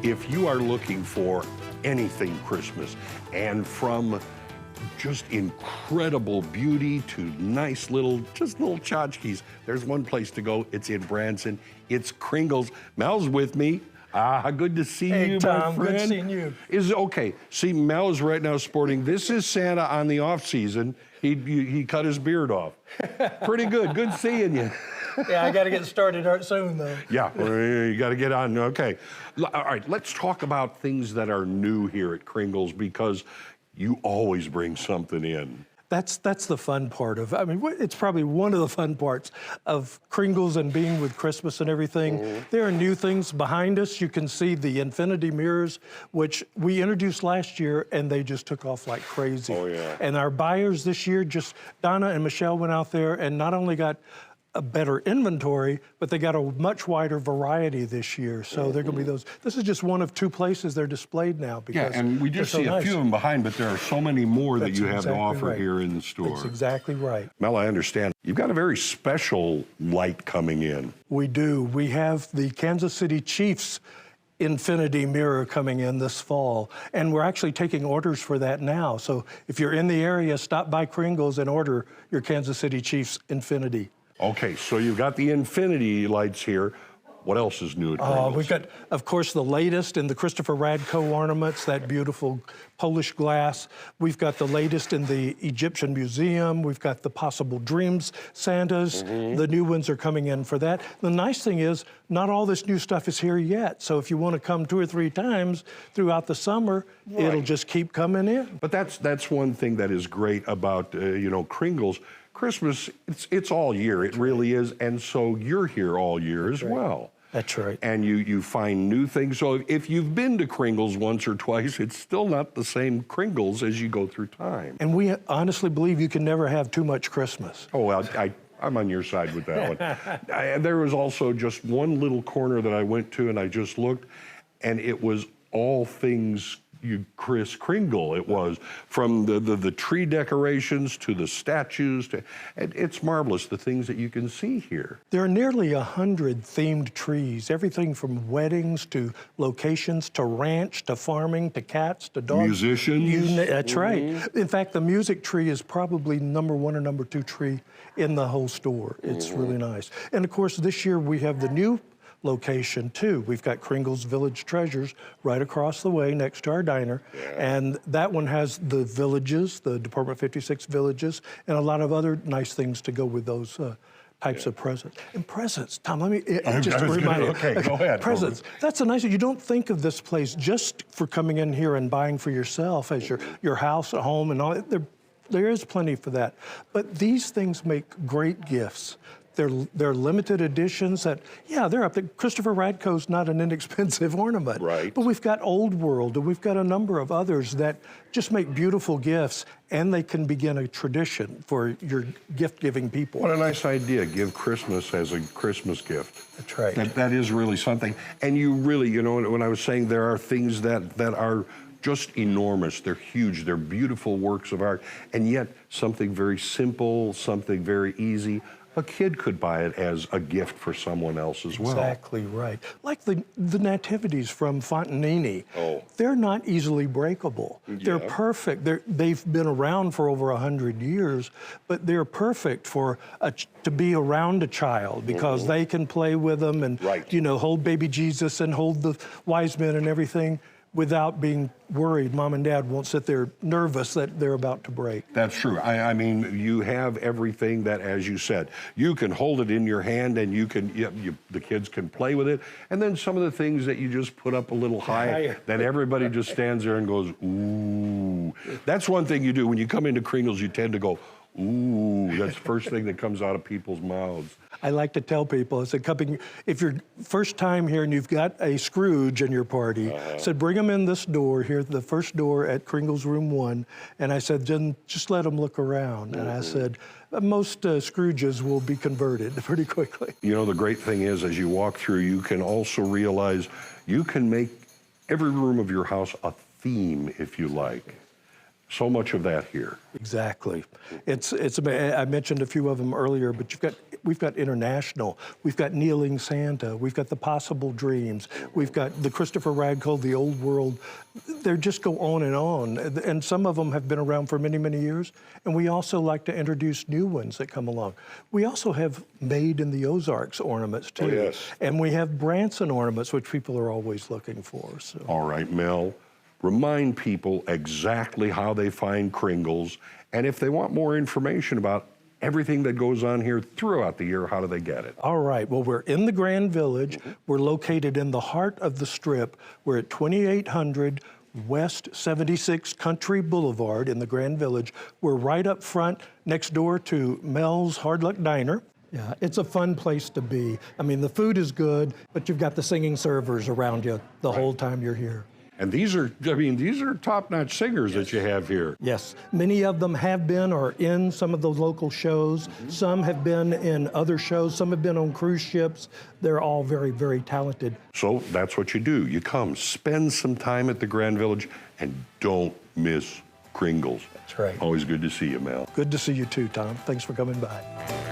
If you are looking for anything Christmas, and from just incredible beauty to nice little tchotchkes, there's one place to go. It's in Branson. It's Kringle's. Mel's with me. Good to see you, Tom, my friend. good seeing you. Okay, see, Mel is right now sporting, this is Santa on the off season. He cut his beard off. Pretty good, good seeing you. Yeah, I got to get started soon, though. Yeah, you got to get on, okay. All right, let's talk about things that are new here at Kringle's, because you always bring something in. That's the fun part of, I mean, it's probably one of the fun parts of Kringle's and being with Christmas and everything. There are new things behind us. You can see the infinity mirrors, which we introduced last year, and they just took off like crazy. Oh, yeah. And our buyers this year, Donna and Michelle went out there and not only got a better inventory, but they got a much wider variety this year. So they're going to be those. This is just one of two places they're displayed now. Because and we just see a few of them behind, but there are so many more that you have to offer here in the store. That's exactly right. Mel, I understand. You've got a very special light coming in. We do. We have the Kansas City Chiefs infinity mirror coming in this fall, and we're actually taking orders for that now. So if you're in the area, stop by Kringle's and order your Kansas City Chiefs infinity. Okay, so you've got the infinity lights here. What else is new at Kringle's? We've got, of course, the latest in the Christopher Radko ornaments, that beautiful Polish glass. We've got the latest in the Egyptian Museum. We've got the Possible Dreams Santas. The new ones are coming in for that. The nice thing is, not all this new stuff is here yet. So if you want to come 2 or 3 times throughout the summer, it'll just keep coming in. But that's one thing that is great about, Kringle's. Christmas, it's all year, it really is, and so you're here all year as well. That's right. And you find new things. So if you've been to Kringle's once or twice, it's still not the same Kringle's as you go through time. And we honestly believe you can never have too much Christmas. Oh, well, I'm on your side with that one. There was also just one little corner that I went to, and I just looked, and it was all things Kris Kringle. It was from the tree decorations to the statues. It's marvelous, the things that you can see here. There are nearly 100 themed trees, everything from weddings to locations to ranch to farming to cats to dogs. Musicians. That's right. In fact, the music tree is probably #1 or #2 tree in the whole store. It's really nice. And of course, this year we have the new location too. We've got Kringle's Village Treasures right across the way next to our diner. And that one has the villages, the Department 56 villages, and a lot of other nice things to go with those types of presents. And presents, Tom, let me just remind you. Okay, go ahead. Presents, that's a nice one. You don't think of this place just for coming in here and buying for yourself as your house at home and all. There is plenty for that. But these things make great gifts. They're limited editions that, they're up there. Christopher Radko's not an inexpensive ornament. Right. But we've got Old World, and we've got a number of others that just make beautiful gifts, and they can begin a tradition for your gift-giving people. What a nice idea, give Christmas as a Christmas gift. That's right. That is really something. And you really, when I was saying there are things that are just enormous, they're huge, they're beautiful works of art, and yet something very simple, something very easy. A kid could buy it as a gift for someone else as well. Exactly right. Like the nativities from Fontanini. Oh. They're not easily breakable. They're perfect. They've been around for over 100 years, but they're perfect for to be around a child because they can play with them and hold baby Jesus and hold the wise men and everything without being worried. Mom and Dad won't sit there nervous that they're about to break. That's true. I mean, you have everything that, as you said, you can hold it in your hand and you can, the kids can play with it. And then some of the things that you just put up a little higher, that everybody just stands there and goes, ooh. That's one thing you do. When you come into Kringle's, you tend to go, ooh. That's the first thing that comes out of people's mouths. I like to tell people, I said, if you're first time here and you've got a Scrooge in your party, I said, bring them in this door here, the first door at Kringle's Room 1. And I said, then just let them look around. And I said, most Scrooges will be converted pretty quickly. The great thing is, as you walk through, you can also realize you can make every room of your house a theme if you like. So much of that here. Exactly. I mentioned a few of them earlier, but you've got we've got international, we've got Kneeling Santa, we've got the Possible Dreams, we've got the Christopher Radcliffe, the Old World. They just go on, and some of them have been around for many, many years. And we also like to introduce new ones that come along. We also have Made in the Ozarks ornaments too. Oh, yes. And we have Branson ornaments, which people are always looking for. So. All right, Mel, remind people exactly how they find Kringles, and if they want more information about everything that goes on here throughout the year, how do they get it? All right, well, we're in the Grand Village. We're located in the heart of the Strip. We're at 2800 West 76 Country Boulevard in the Grand Village. We're right up front, next door to Mel's Hard Luck Diner. Yeah, it's a fun place to be. I mean, the food is good, but you've got the singing servers around you the whole time you're here. And these are top-notch singers that you have here. Yes, many of them have been or in some of the local shows. Some have been in other shows. Some have been on cruise ships. They're all very, very talented. So that's what you do. You come, spend some time at the Grand Village, and don't miss Kringles. That's right. Always good to see you, Mel. Good to see you too, Tom. Thanks for coming by.